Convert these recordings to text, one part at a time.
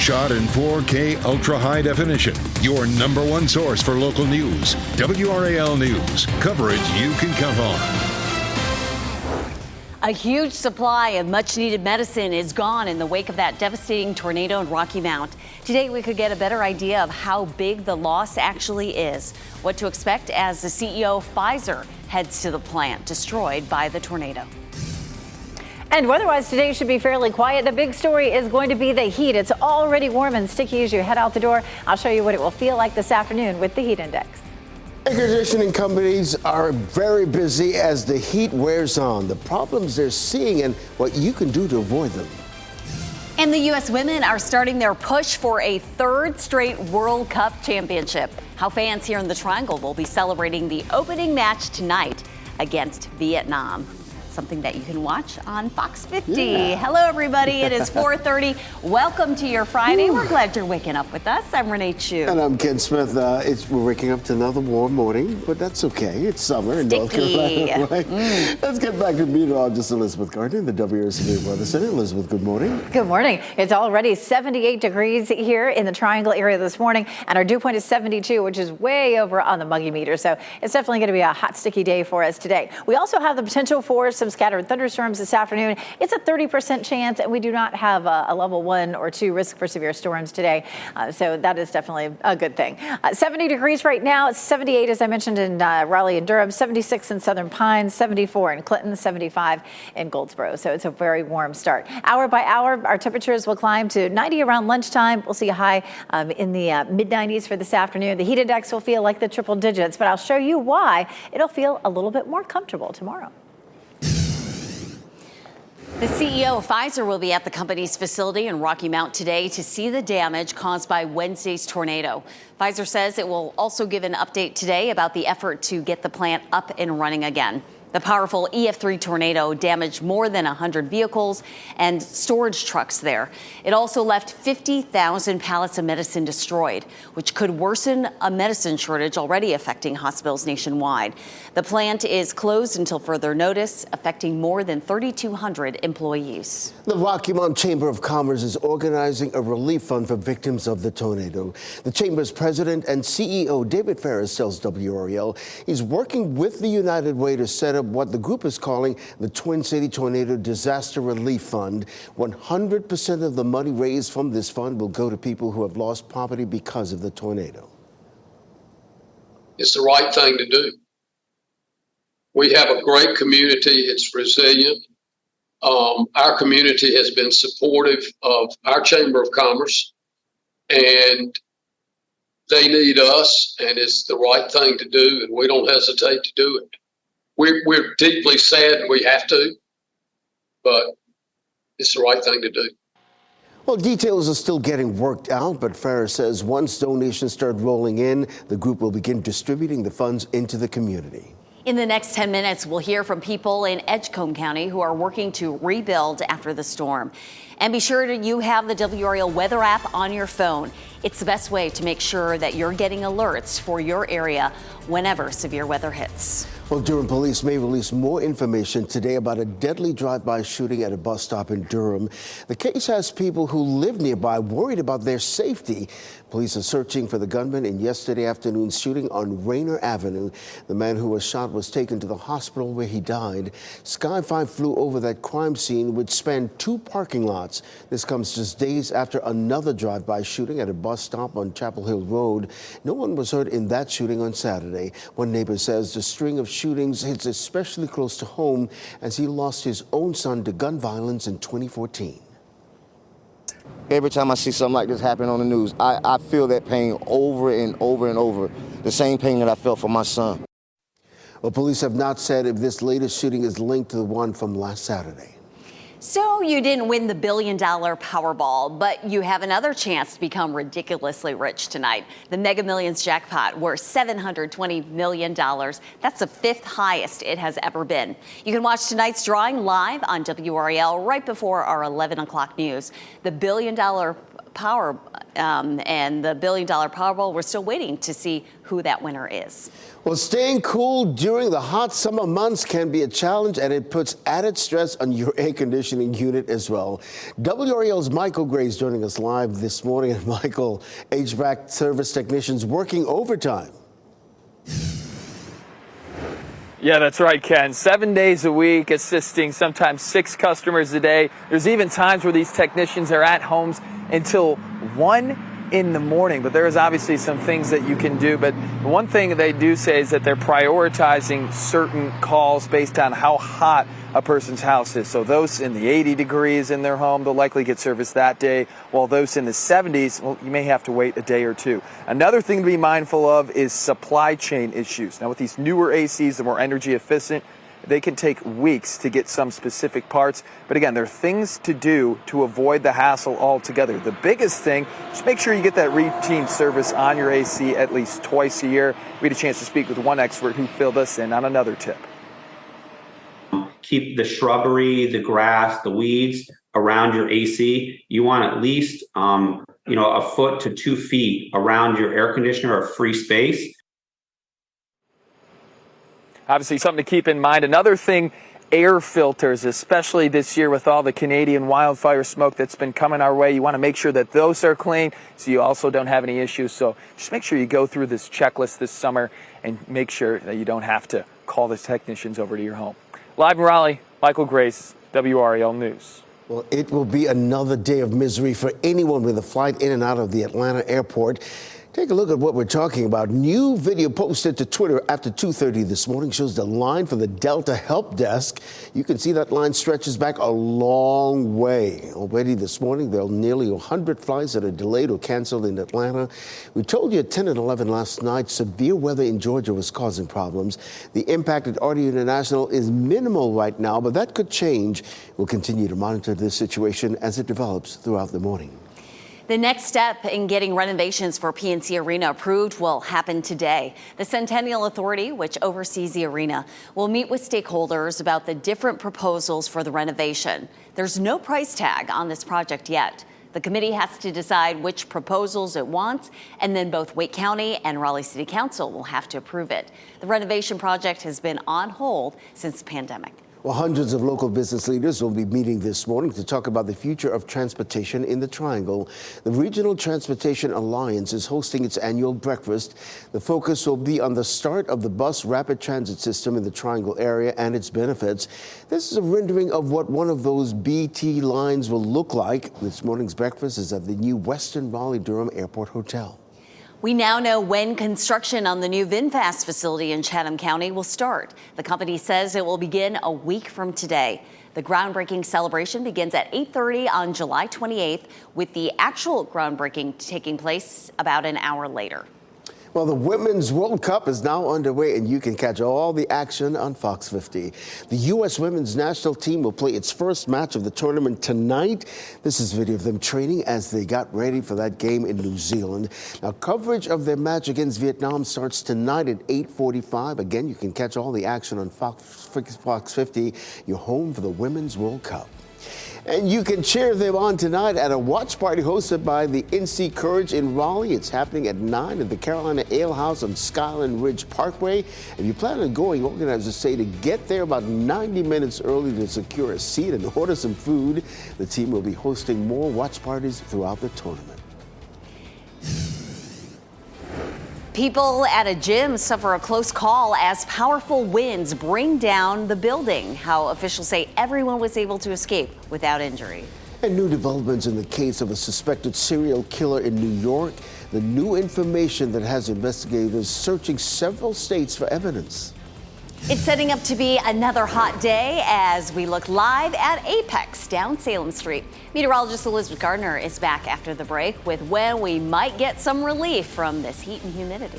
shot in 4K ultra high definition. Your number one source for local news. WRAL News. Coverage you can count on. A huge supply of much-needed medicine is gone in the wake of that devastating tornado in Rocky Mount. Today, we could get a better idea of how big the loss actually is. What to expect as the CEO of Pfizer heads to the plant destroyed by the tornado. And weather-wise, today should be fairly quiet. The big story is going to be the heat. It's already warm and sticky as you head out the door. I'll show you what it will feel like this afternoon with the heat index. Air conditioning companies are very busy as the heat wears on. The problems they're seeing and what you can do to avoid them. And the U.S. women are starting their push for a third straight World Cup championship. How fans here in the Triangle will be celebrating the opening match tonight against Vietnam. Something that you can watch on Fox 50. Yeah. Hello, everybody. It is 4:30. Welcome to your Friday. We're glad you're waking up with us. I'm Renee Chu. And I'm Ken Smith. We're waking up to another warm morning, but that's okay. It's summer in North Carolina, right? Let's get back to meteorologist Elizabeth Gardner in the WRAL Weather Center. Elizabeth, good morning. Good morning. It's already 78 degrees here in the Triangle area this morning, and our dew point is 72, which is way over on the muggy meter. So it's definitely going to be a hot, sticky day for us today. We also have the potential for some scattered thunderstorms this afternoon. It's a 30% chance, and we do not have a level 1 or 2 risk for severe storms today. So that is definitely a good thing. 70 degrees right now. It's 78, as I mentioned, in Raleigh and Durham, 76 in Southern Pines, 74 in Clinton, 75 in Goldsboro. So it's a very warm start. Hour by hour, our temperatures will climb to 90 around lunchtime. We'll see a high in the mid-90s for this afternoon. The heat index will feel like the triple digits, but I'll show you why it'll feel a little bit more comfortable tomorrow. The CEO of Pfizer will be at the company's facility in Rocky Mount today to see the damage caused by Wednesday's tornado. Pfizer says it will also give an update today about the effort to get the plant up and running again. The powerful EF3 tornado damaged more than 100 vehicles and storage trucks there. It also left 50,000 pallets of medicine destroyed, which could worsen a medicine shortage already affecting hospitals nationwide. The plant is closed until further notice, affecting more than 3,200 employees. The Rocky Mount Chamber of Commerce is organizing a relief fund for victims of the tornado. The Chamber's president and CEO, David Ferris, tells WRAL he's working with the United Way to set up what the group is calling the Twin City Tornado Disaster Relief Fund. 100% of the money raised from this fund will go to people who have lost property because of the tornado. It's the right thing to do. We have a great community. It's resilient. Our community has been supportive of our Chamber of Commerce, and they need us, and it's the right thing to do, and we don't hesitate to do it. We're deeply sad we have to, but it's the right thing to do. Well, details are still getting worked out, but Ferris says once donations start rolling in, the group will begin distributing the funds into the community. In the next 10 minutes, we'll hear from people in Edgecombe County who are working to rebuild after the storm. And be sure you have the WRAL weather app on your phone. It's the best way to make sure that you're getting alerts for your area whenever severe weather hits. Well, Durham police may release more information today about a deadly drive-by shooting at a bus stop in Durham. The case has people who live nearby worried about their safety. Police are searching for the gunman in yesterday afternoon's shooting on Rayner Avenue. The man who was shot was taken to the hospital where he died. Sky 5 flew over that crime scene, which spanned 2 parking lots. This comes just days after another drive-by shooting at a bus stop on Chapel Hill Road. No one was hurt in that shooting on Saturday. One neighbor says the string of shootings hits especially close to home as he lost his own son to gun violence in 2014. Every time I see something like this happen on the news, I feel that pain over and over and over, the same pain that I felt for my son. Well, police have not said if this latest shooting is linked to the one from last Saturday. So you didn't win the $1 billion Powerball, but you have another chance to become ridiculously rich tonight. The Mega Millions jackpot worth $720 million. That's the 5th highest it has ever been. You can watch tonight's drawing live on WRAL right before our 11 o'clock news. The $1 billion and the $1 billion Powerball. We're still waiting to see who that winner is. Well, staying cool during the hot summer months can be a challenge, and it puts added stress on your air conditioning unit as well. WRAL's Michael Gray is joining us live this morning. And Michael, HVAC service technicians working overtime. Yeah, that's right, Ken. 7 days a week, assisting sometimes 6 customers a day. There's even times where these technicians are at homes until 1 in the morning. But there is obviously some things that you can do. But one thing they do say is that they're prioritizing certain calls based on how hot a person's house is. So those in the 80 degrees in their home, they'll likely get service that day, while those in the 70s, well, you may have to wait a day or two. Another thing to be mindful of is supply chain issues. Now, with these newer ACs, the more energy efficient, they can take weeks to get some specific parts. But again, there are things to do to avoid the hassle altogether. The biggest thing, just make sure you get that routine service on your AC at least twice a year. We had a chance to speak with one expert who filled us in on another tip. Keep the shrubbery, the grass, the weeds around your AC. You want at least, a foot to 2 feet around your air conditioner or free space. Obviously, something to keep in mind. Another thing, air filters, especially this year with all the Canadian wildfire smoke that's been coming our way. You want to make sure that those are clean so you also don't have any issues. So just make sure you go through this checklist this summer and make sure that you don't have to call the technicians over to your home. Live in Raleigh, Michael Grace, WRAL News. Well, it will be another day of misery for anyone with a flight in and out of the Atlanta airport. Take a look at what we're talking about. New video posted to Twitter after 2:30 this morning shows the line for the Delta help desk. You can see that line stretches back a long way. Already this morning, there are nearly 100 flights that are delayed or canceled in Atlanta. We told you at 10 and 11 last night, severe weather in Georgia was causing problems. The impact at RD International is minimal right now, but that could change. We'll continue to monitor this situation as it develops throughout the morning. The next step in getting renovations for PNC Arena approved will happen today. The Centennial Authority, which oversees the arena, will meet with stakeholders about the different proposals for the renovation. There's no price tag on this project yet. The committee has to decide which proposals it wants, and then both Wake County and Raleigh City Council will have to approve it. The renovation project has been on hold since the pandemic. Well, hundreds of local business leaders will be meeting this morning to talk about the future of transportation in the Triangle. The Regional Transportation Alliance is hosting its annual breakfast. The focus will be on the start of the bus rapid transit system in the Triangle area and its benefits. This is a rendering of what one of those BT lines will look like. This morning's breakfast is at the new Western Raleigh-Durham Airport Hotel. We now know when construction on the new VinFast facility in Chatham County will start. The company says it will begin a week from today. The groundbreaking celebration begins at 8:30 on July 28th, with the actual groundbreaking taking place about an hour later. Well, the Women's World Cup is now underway, and you can catch all the action on Fox 50. The U.S. women's national team will play its first match of the tournament tonight. This is video of them training as they got ready for that game in New Zealand. Now, coverage of their match against Vietnam starts tonight at 8:45. Again, you can catch all the action on Fox 50, your home for the Women's World Cup. And you can cheer them on tonight at a watch party hosted by the NC Courage in Raleigh. It's happening at 9 at the Carolina Ale House on Skyland Ridge Parkway. If you plan on going, organizers say to get there about 90 minutes early to secure a seat and order some food. The team will be hosting more watch parties throughout the tournament. People at a gym suffer a close call as powerful winds bring down the building. How officials say everyone was able to escape without injury. And new developments in the case of a suspected serial killer in New York. The new information that has investigators searching several states for evidence. It's setting up to be another hot day as we look live at Apex down Salem Street. Meteorologist Elizabeth Gardner is back after the break with when we might get some relief from this heat and humidity.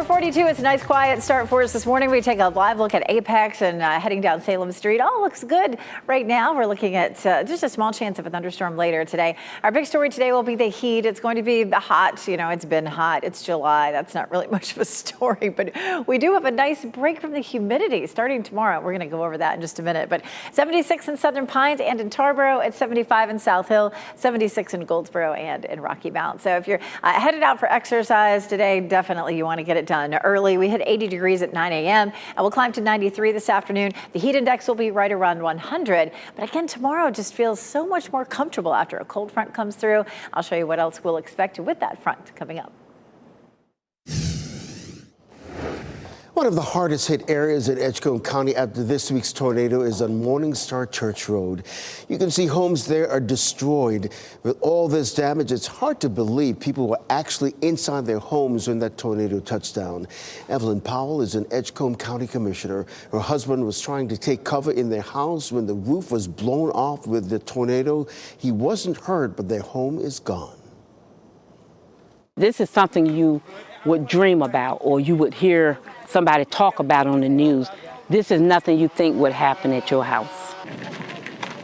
442, it's a nice quiet start for us this morning. We take a live look at Apex and heading down Salem Street. All looks good right now. We're looking at just a small chance of a thunderstorm later today. Our big story today will be the heat. It's going to be hot. You know, it's been hot. It's July. That's not really much of a story, but we do have a nice break from the humidity starting tomorrow. We're going to go over that in just a minute. But 76 in Southern Pines and in Tarboro, at 75 in South Hill, 76 in Goldsboro and in Rocky Mount. So if you're headed out for exercise today, definitely you want to get it done early. We hit 80 degrees at 9 a.m. and we'll climb to 93 this afternoon. The heat index will be right around 100. But again, tomorrow just feels so much more comfortable after a cold front comes through. I'll show you what else we'll expect with that front coming up. One of the hardest hit areas in Edgecombe County after this week's tornado is on Morningstar Church Road. You can see homes there are destroyed. With all this damage, it's hard to believe people were actually inside their homes when that tornado touched down. Evelyn Powell is an Edgecombe County Commissioner. Her husband was trying to take cover in their house when the roof was blown off with the tornado. He wasn't hurt, but their home is gone. This is something you would dream about or you would hear somebody talk about on the news. This is nothing you think would happen at your house.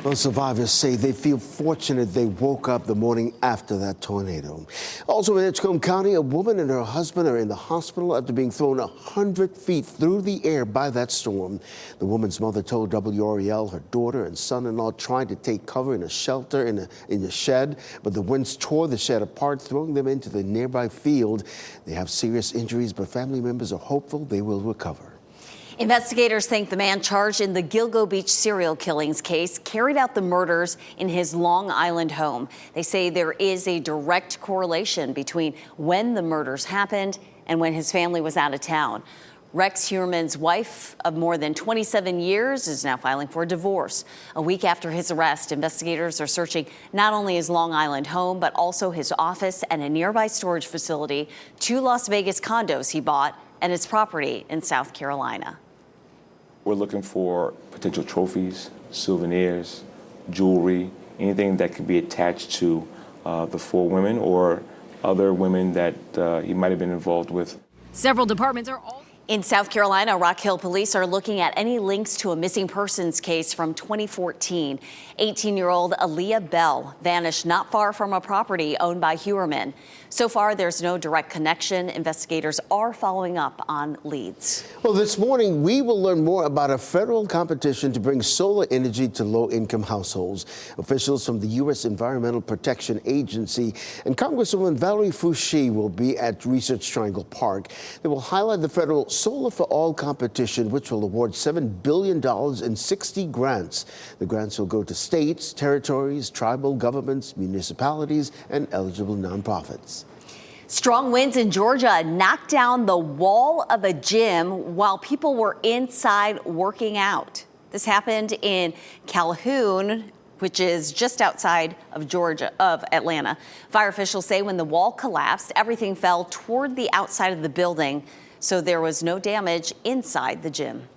Well, survivors say they feel fortunate they woke up the morning after that tornado. Also in Edgecombe County, a woman and her husband are in the hospital after being thrown 100 feet through the air by that storm. The woman's mother told WRAL her daughter and son-in-law tried to take cover in a shelter in a shed, but the winds tore the shed apart, throwing them into the nearby field. They have serious injuries, but family members are hopeful they will recover. Investigators think the man charged in the Gilgo Beach serial killings case carried out the murders in his Long Island home. They say there is a direct correlation between when the murders happened and when his family was out of town. Rex Heuermann's wife of more than 27 years is now filing for a divorce. A week after his arrest, investigators are searching not only his Long Island home, but also his office and a nearby storage facility, 2 Las Vegas condos he bought, and his property in South Carolina. We're looking for potential trophies, souvenirs, jewelry, anything that could be attached to the 4 women or other women that he might have been involved with. Several departments are in South Carolina. Rock Hill police are looking at any links to a missing persons case from 2014. 18-year-old Aaliyah Bell vanished not far from a property owned by Heuermann. So far, there's no direct connection. Investigators are following up on leads. Well, this morning, we will learn more about a federal competition to bring solar energy to low-income households. Officials from the U.S. Environmental Protection Agency and Congresswoman Valerie Fouché will be at Research Triangle Park. They will highlight the federal Solar for All competition, which will award $7 billion in 60 grants. The grants will go to states, territories, tribal governments, municipalities, and eligible nonprofits. Strong winds in Georgia knocked down the wall of a gym while people were inside working out. This happened in Calhoun, which is just outside of Atlanta. Fire officials say when the wall collapsed, everything fell toward the outside of the building, so there was no damage inside the gym.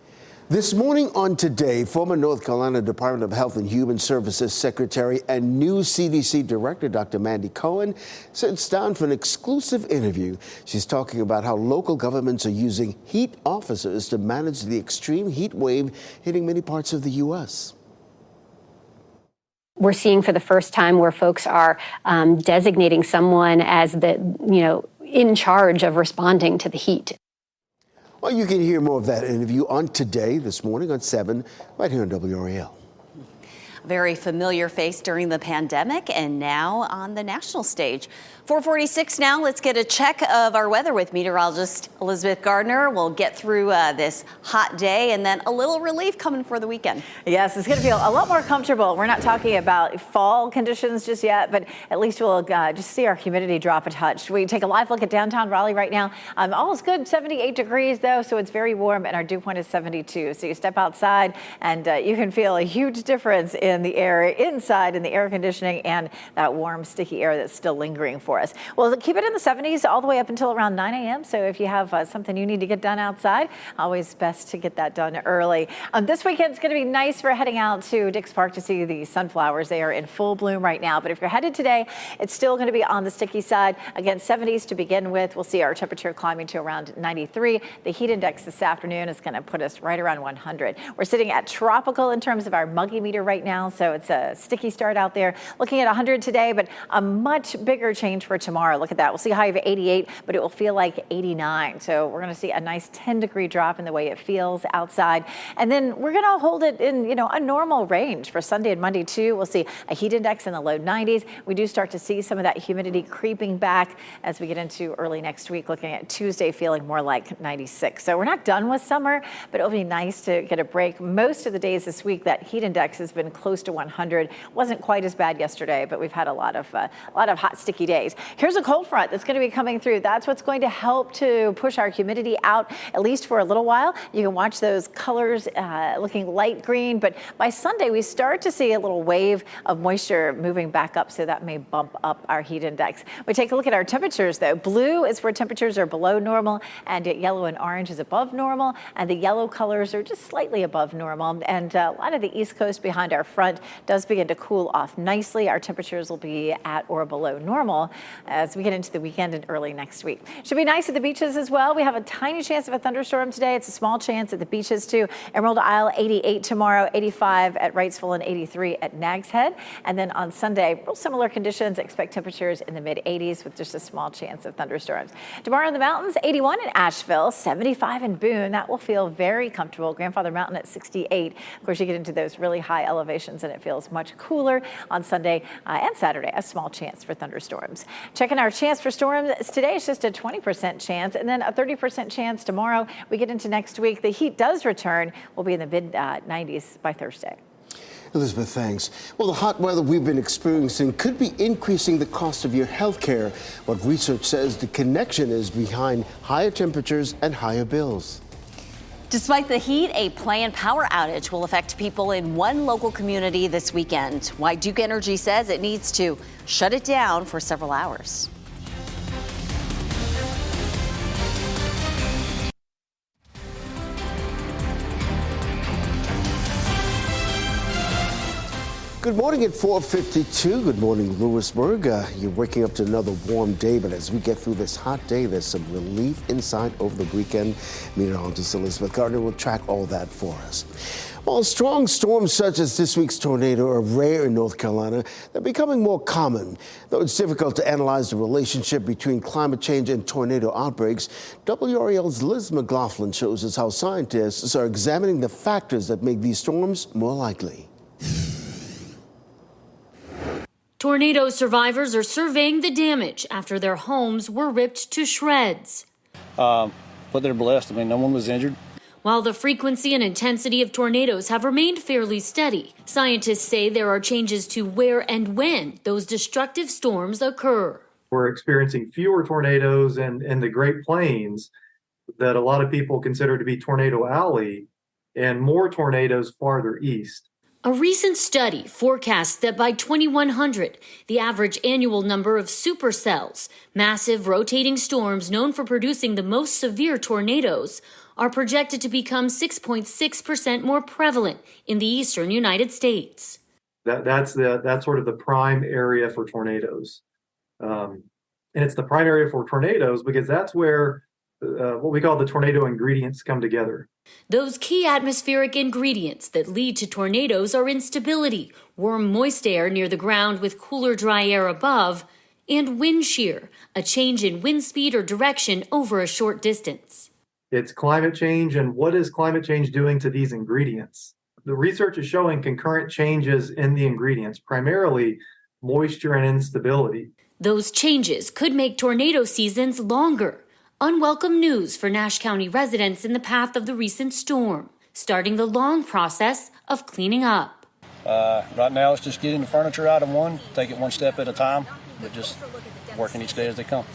This morning on Today, former North Carolina Department of Health and Human Services Secretary and new CDC Director Dr. Mandy Cohen sits down for an exclusive interview. She's talking about how local governments are using heat officers to manage the extreme heat wave hitting many parts of the U.S. We're seeing for the first time where folks are designating someone as in charge of responding to the heat. Well, you can hear more of that interview on Today this morning on 7 right here on WRAL. Very familiar face during the pandemic and now on the national stage. 446 now. Let's get a check of our weather with meteorologist Elizabeth Gardner. We'll get through this hot day and then a little relief coming for the weekend. Yes, it's going to feel a lot more comfortable. We're not talking about fall conditions just yet, but at least we'll just see our humidity drop a touch. We take a live look at downtown Raleigh right now. All is good, 78 degrees though, so it's very warm, and our dew point is 72. So you step outside and you can feel a huge difference in the air inside in the air conditioning and that warm, sticky air that's still lingering for for us. We'll keep it in the 70s all the way up until around 9 a.m. So if you have something you need to get done outside, always best to get that done early. This weekend's going to be nice for heading out to Dix Park to see the sunflowers. They are in full bloom right now. But if you're headed today, it's still going to be on the sticky side. Again, 70s to begin with. We'll see our temperature climbing to around 93. The heat index this afternoon is going to put us right around 100. We're sitting at tropical in terms of our muggy meter right now, so it's a sticky start out there. Looking at 100 today, but a much bigger change for tomorrow. Look at that. We'll see a high of 88, but it will feel like 89. So we're going to see a nice 10-degree drop in the way it feels outside. And then we're going to hold it in, a normal range for Sunday and Monday too. We'll see a heat index in the low 90s. We do start to see some of that humidity creeping back as we get into early next week, looking at Tuesday feeling more like 96. So we're not done with summer, but it'll be nice to get a break. Most of the days this week, that heat index has been close to 100. Wasn't quite as bad yesterday, but we've had a lot of hot, sticky days. Here's a cold front that's going to be coming through. That's what's going to help to push our humidity out, at least for a little while. You can watch those colors looking light green, but by Sunday, we start to see a little wave of moisture moving back up, so that may bump up our heat index. We take a look at our temperatures, though. Blue is where temperatures are below normal, and yellow and orange is above normal, and the yellow colors are just slightly above normal. And a lot of the East Coast behind our front does begin to cool off nicely. Our temperatures will be at or below normal as we get into the weekend and early next week. Should be nice at the beaches as well. We have a tiny chance of a thunderstorm today. It's a small chance at the beaches too. Emerald Isle, 88 tomorrow, 85 at Wrightsville, and 83 at Nags Head. And then on Sunday, real similar conditions. Expect temperatures in the mid-80s with just a small chance of thunderstorms. Tomorrow in the mountains, 81 in Asheville, 75 in Boone. That will feel very comfortable. Grandfather Mountain at 68. Of course, you get into those really high elevations and it feels much cooler. On Sunday and Saturday, a small chance for thunderstorms. Checking our chance for storms today, it's just a 20% chance, and then a 30% chance tomorrow. We get into next week. The heat does return. We'll be in the mid-90s by Thursday. Elizabeth, thanks. Well, the hot weather we've been experiencing could be increasing the cost of your health care. What research says the connection is behind higher temperatures and higher bills. Despite the heat, a planned power outage will affect people in one local community this weekend. Why Duke Energy says it needs to shut it down for several hours. Good morning at 4:52. Good morning, Lewisburg. You're waking up to another warm day, but as we get through this hot day, there's some relief inside over the weekend. Meteorologist Elizabeth Gardner will track all that for us. While strong storms such as this week's tornado are rare in North Carolina, they're becoming more common. Though it's difficult to analyze the relationship between climate change and tornado outbreaks, WRAL's Liz McLaughlin shows us how scientists are examining the factors that make these storms more likely. Tornado survivors are surveying the damage after their homes were ripped to shreds. But they're blessed. I mean, no one was injured. While the frequency and intensity of tornadoes have remained fairly steady, scientists say there are changes to where and when those destructive storms occur. We're experiencing fewer tornadoes in the Great Plains that a lot of people consider to be Tornado Alley, and more tornadoes farther east. A recent study forecasts that by 2100, the average annual number of supercells, massive rotating storms known for producing the most severe tornadoes, are projected to become 6.6% more prevalent in the eastern United States. That's sort of the prime area for tornadoes. And it's the prime area for tornadoes because that's where what we call the tornado ingredients come together. Those key atmospheric ingredients that lead to tornadoes are instability, warm, moist air near the ground with cooler, dry air above, and wind shear, a change in wind speed or direction over a short distance. It's climate change, and what is climate change doing to these ingredients? The research is showing concurrent changes in the ingredients, primarily moisture and instability. Those changes could make tornado seasons longer. Unwelcome news for Nash County residents in the path of the recent storm, starting the long process of cleaning up. Right now, it's just getting the furniture out of one, take it one step at a time, but just working each day as they come.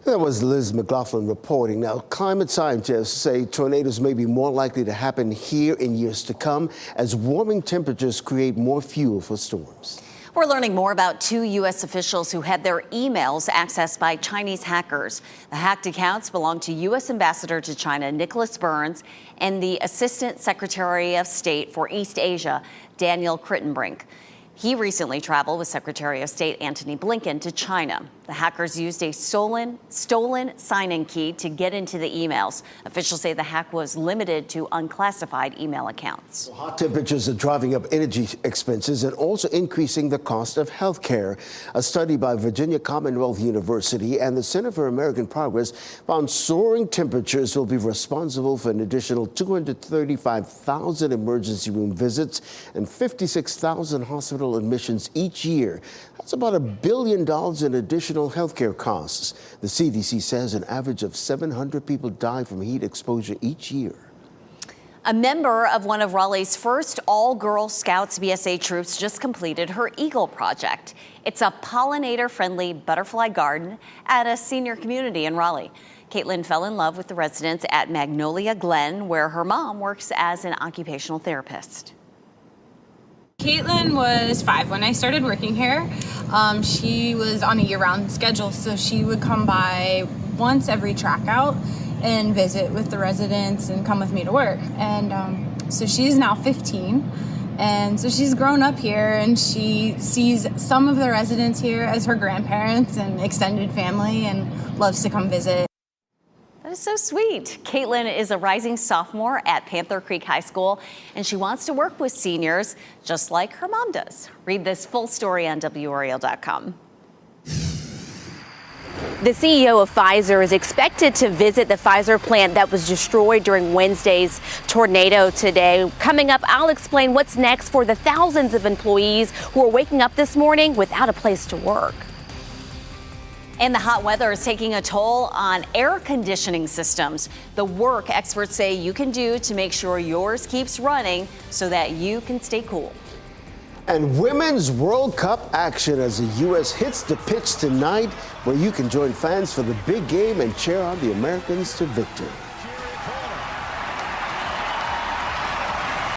That was Liz McLaughlin reporting. Now, climate scientists say tornadoes may be more likely to happen here in years to come as warming temperatures create more fuel for storms. We're learning more about 2 U.S. officials who had their emails accessed by Chinese hackers. The hacked accounts belong to U.S. Ambassador to China Nicholas Burns and the Assistant Secretary of State for East Asia, Daniel Crittenbrink. He recently traveled with Secretary of State Antony Blinken to China. The hackers used a stolen sign-in key to get into the emails. Officials say the hack was limited to unclassified email accounts. Hot temperatures are driving up energy expenses and also increasing the cost of health care. A study by Virginia Commonwealth University and the Center for American Progress found soaring temperatures will be responsible for an additional 235,000 emergency room visits and 56,000 hospital admissions each year. That's about $1 billion in additional healthcare costs. The CDC says an average of 700 people die from heat exposure each year. A member of one of Raleigh's first all-Girl Scouts BSA troops just completed her Eagle project. It's a pollinator-friendly butterfly garden at a senior community in Raleigh. Caitlin fell in love with the residents at Magnolia Glen, where her mom works as an occupational therapist. Caitlin was 5 when I started working here. She was on a year-round schedule, so she would come by once every track out and visit with the residents and come with me to work. And so she's now 15, and so she's grown up here, and she sees some of the residents here as her grandparents and extended family and loves to come visit. That is so sweet. Caitlin is a rising sophomore at Panther Creek High School, and she wants to work with seniors just like her mom does. Read this full story on WRAL.com. The CEO of Pfizer is expected to visit the Pfizer plant that was destroyed during Wednesday's tornado today. Coming up, I'll explain what's next for the thousands of employees who are waking up this morning without a place to work. And the hot weather is taking a toll on air conditioning systems. The work experts say you can do to make sure yours keeps running so that you can stay cool. And Women's World Cup action as the U.S. hits the pitch tonight, where you can join fans for the big game and cheer on the Americans to victory.